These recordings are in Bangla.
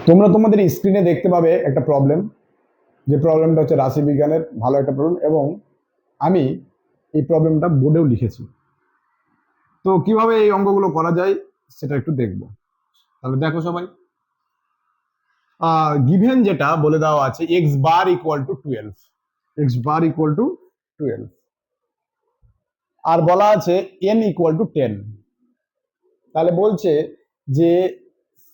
তোমরা তোমাদের স্ক্রিনে দেখতে পাবে একটা প্রবলেম, যে প্রবলেমটা হচ্ছে রাশিবিজ্ঞানের ভালো একটা প্রবলেম, এবং আমি এই প্রবলেমটা বোর্ডেও লিখেছি। তো কিভাবে এই অঙ্কগুলো করা যায় সেটা একটু দেখব। তাহলে দেখো সবাই, গিভেন যেটা বলে দেওয়া আছে x bar equal to 12, x bar equal to 12, আর বলা আছে এন ইকুয়াল টু 10। তাহলে বলছে যে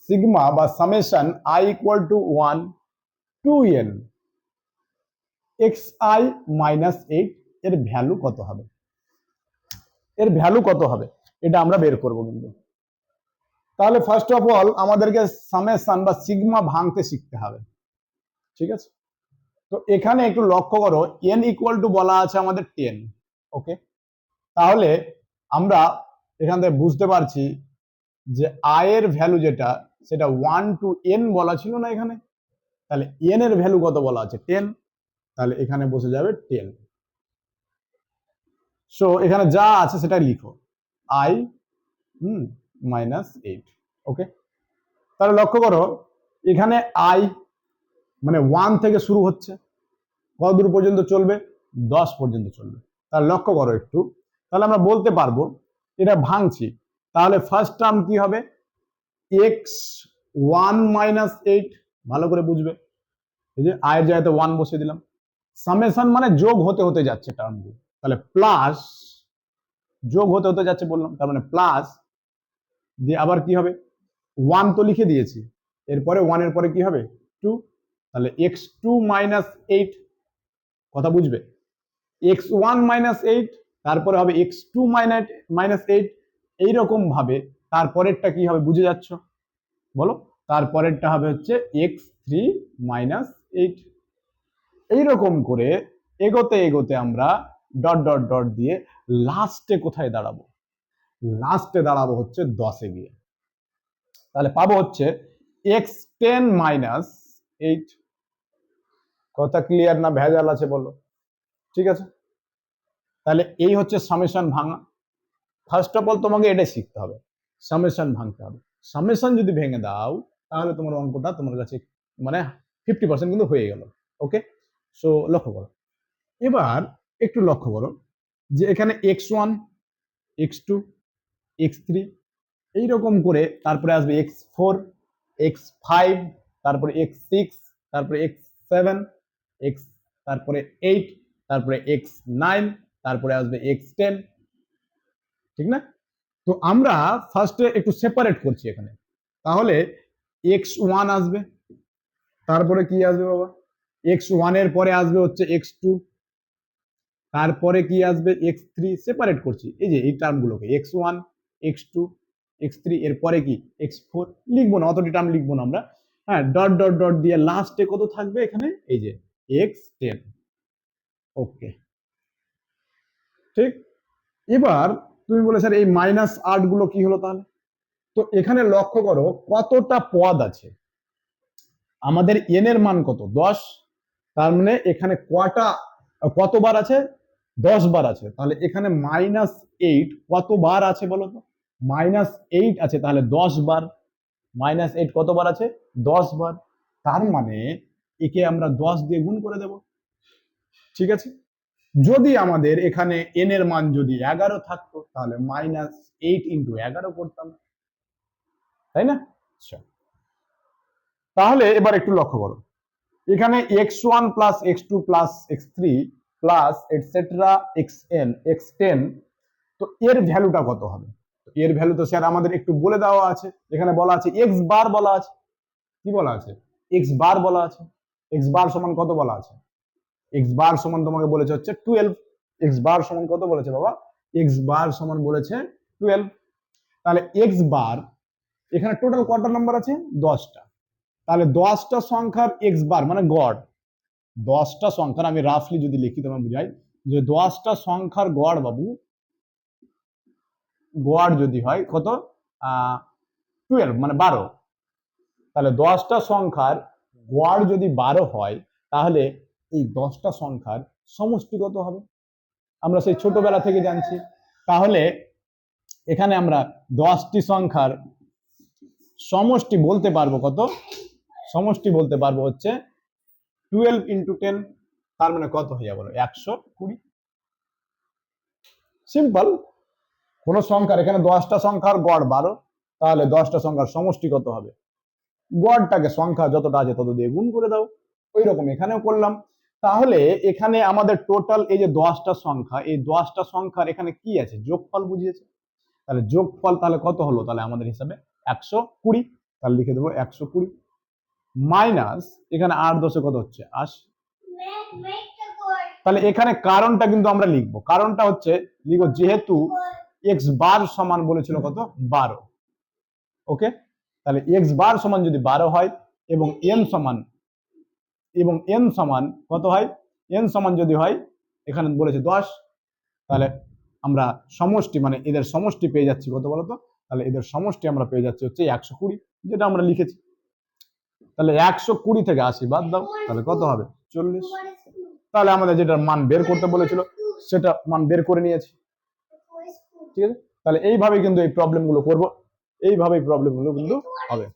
সিগমা বা summation i equal to 1 to n xi minus 8 এর ভ্যালু কত হবে, এর ভ্যালু কত হবে এটা আমরা বের করব। কিন্তু তাহলে ফার্স্ট অফ অল আমাদেরকে সামেশন বা সিগমা ভাঙতে শিখতে হবে, ঠিক আছে? তো এখানে একটু লক্ষ্য করো, n ইকুয়াল টু বলা আছে আমাদের 10, ওকে? তাহলে আমরা এখান থেকে বুঝতে পারছি যে i এর ভ্যালু যেটা সেটা 1 টু n বলা ছিল না এখানে, তাহলে n এর ভ্যালু কত বলা আছে 10, তাহলে এখানে বসে যাবে 10। সো এখানে যা আছে সেটা লিখো, i মাইনাস 8, ওকে? তাহলে লক্ষ্য করো এখানে i মানে 1 থেকে শুরু হচ্ছে, কত দূর পর্যন্ত চলবে, 10 পর্যন্ত চলবে। তাহলে লক্ষ্য করো একটু, তাহলে আমরা বলতে পারবো এটা ভাঙছি। তাহলে ফার্স্ট টার্ম কি হবে, x1 মাইনাস 8, ভালো করে বুঝবে, এই যে i এর জায়গাতে 1 বসিয়ে দিলাম। সামেশন মানে যোগ হতে হতে যাচ্ছে টার্মগুলো, তাহলে প্লাস, যোগ হতে হতে যাচ্ছে বললাম, তার মানে প্লাস দিয়ে আবার কি হবে, 1 তো লিখে দিয়েছি, এরপরে 1 এর পরে কি হবে 2, তাহলে x2 মাইনাস 8, কথা বুঝবে, x1 মাইনাস 8, তারপরে হবে x2 মাইনাস 8, এইরকম ভাবে তারপরেরটা কি হবে বুঝে যাচ্ছ বলো, তারপরেরটা হবে হচ্ছে x3 মাইনাস 8। এইরকম করে এগোতে এগোতে আমরা ডট ডট ডট দিয়ে লাস্টে কোথায় দাঁড়াবো, লাস্টে দাঁড়াবো হচ্ছে 10-এ গিয়ে। তাহলে পাবো হচ্ছে x10 মাইনাস 8। কথা ক্লিয়ার না ভেজাল আছে বলো? ঠিক আছে, তাহলে এই হচ্ছে সামেশন ভাঙা। ফার্স্ট অফ অল তোমাকে এটাই শিখতে হবে, সামেশন ভাঙতে হবে। সামেশন যদি ভেঙে দাও তাহলে তোমার অঙ্কটা তোমার কাছে মানে 50% কিন্তু হয়ে গেল, ওকে? সো লক্ষ্য করো, এবার একটু লক্ষ্য করো যে এখানে x1, x2, x3 এইরকম করে তারপরে আসবে x4, x5, তারপরে x6, তারপরে x7, x, তারপরে 8, তারপরে x9, তারপরে আসবে x10, ঠিক না? তো আমরা ফার্স্টে একটু সেপারেট করছি এখানে, তাহলে x1 আসবে, তারপরে কি আসবে বাবা, x1 এর পরে আসবে হচ্ছে x2, তারপরে কি আসবে x3, সেপারেট করছি এই যে এই টার্মগুলোকে, x1, x2, x3, এরপরে কি x4, লিখবো না অতটি টার্ম লিখবো না আমরা, হ্যাঁ, ডট ডট ডট দিয়ে লাস্টে কত থাকবে এখানে, এই যে x10, ওকে? ঠিক, এবার তুমি বলে স্যার এই মাইনাস 8 গুলো কি হলো তাহলে? তো এখানে লক্ষ্য করো কতটা পদ আছে, আমাদের n এর মান কত 10, তার মানে এখানে কতবার আছে 10 বার আছে, তাহলে এখানে মাইনাস 8 কতবার আছে বলো তো, মাইনাস 8 আছে, তাহলে 10 বার, মাইনাস 8 কতবার আছে 10 বার, তার মানে একে আমরা 10 দিয়ে গুণ করে দেব, ঠিক আছে? যদি আমাদের এখানে n এর মান যদি 11 থাকতো তাহলে মাইনাস 8 ইন্টু 11 করতাম, তাই না? আচ্ছা, তাহলে এবার একটু লক্ষ্য করো, এখানে x1 plus x2 plus x3 plus etcetera xn x10, তো এর ভ্যালুটা কত হবে? এর ভ্যালু তো স্যার আমাদের একটু বলে দেওয়া আছে, এখানে বলা আছে x বার বলা আছে, কি বলা আছে x বার বলা আছে, x বার সমান কত বলা আছে, x বার সমান তোমাকে বলেছে হচ্ছে 12, x বার সমান কত বলেছে বাবা, x বার সমান বলেছে 12, তাহলে x বার এখানে টোটাল কত নাম্বার আছে 10টা, তাহলে 10টা সংখ্যার x বার মানে গড়, 10টা সংখ্যার আমি রাফলি যদি লিখি তোমার বুঝাই যে 10টা সংখ্যার গড় বাবু, গড় যদি হয় কত 12 মানে 12, তাহলে 10টা সংখ্যার গড় যদি 12 হয় তাহলে এই 10টা সংখ্যার সমষ্টি কত হবে, আমরা সেই ছোটবেলা থেকে জানছি। তাহলে এখানে আমরা 10টি সংখ্যার সমষ্টি বলতে পারবো কত, সমষ্টি বলতে পারবো হচ্ছে 12 ইন্টু 10, তার মানে কত হয়ে যাবে বলো? 120। সিম্পল। কোন সংখ্যার এখানে 10টা সংখ্যার গড় 12, তাহলে 10টা সংখ্যার সমষ্টি কত হবে? গড়টাকে সংখ্যা যতটা আছে তত দিয়ে গুণ করে দাও। ওই রকম এখানেও করলাম। তাহলে এখানে আমাদের টোটাল এই যে 10টা সংখ্যা, এই 10টা সংখ্যার এখানে কি আছে? যোগফল বুঝিয়েছে। তাহলে যোগফল তাহলে কত হলো? তাহলে আমাদের হিসাবে 120। তাহলে লিখে দেবো 120 মাইনাস এখানে 8 10 কত হচ্ছে? 80। তাহলে এখানে কারণটা কিন্তু আমরা লিখবো। কারণটা হচ্ছে লিখবো যেহেতু এক্স বার সমান বলেছিল কত? 12। ওকে, তাহলে এক্স বার সমান যদি 12 হয় এবং এন সমান কত হয়? এন সমান যদি হয় এখানে বলেছে 10, তাহলে আমরা সমষ্টি মানে এদের সমষ্টি পেয়ে যাচ্ছি কত বলতো? তাহলে এদের সমষ্টি আমরা পেয়ে যাচ্ছি হচ্ছে 120, যেটা আমরা লিখেছি। তাহলে 120 থেকে 80 বাদ দাও, তাহলে কত হবে? 40। তাহলে আমাদের যেটা মান বের করতে বলেছিল সেটা মান বের করে নিয়েছি। ঠিক আছে, তাহলে এইভাবে কিন্তু এই প্রবলেমগুলো করবো, এইভাবে প্রবলেমগুলো কিন্তু হবে।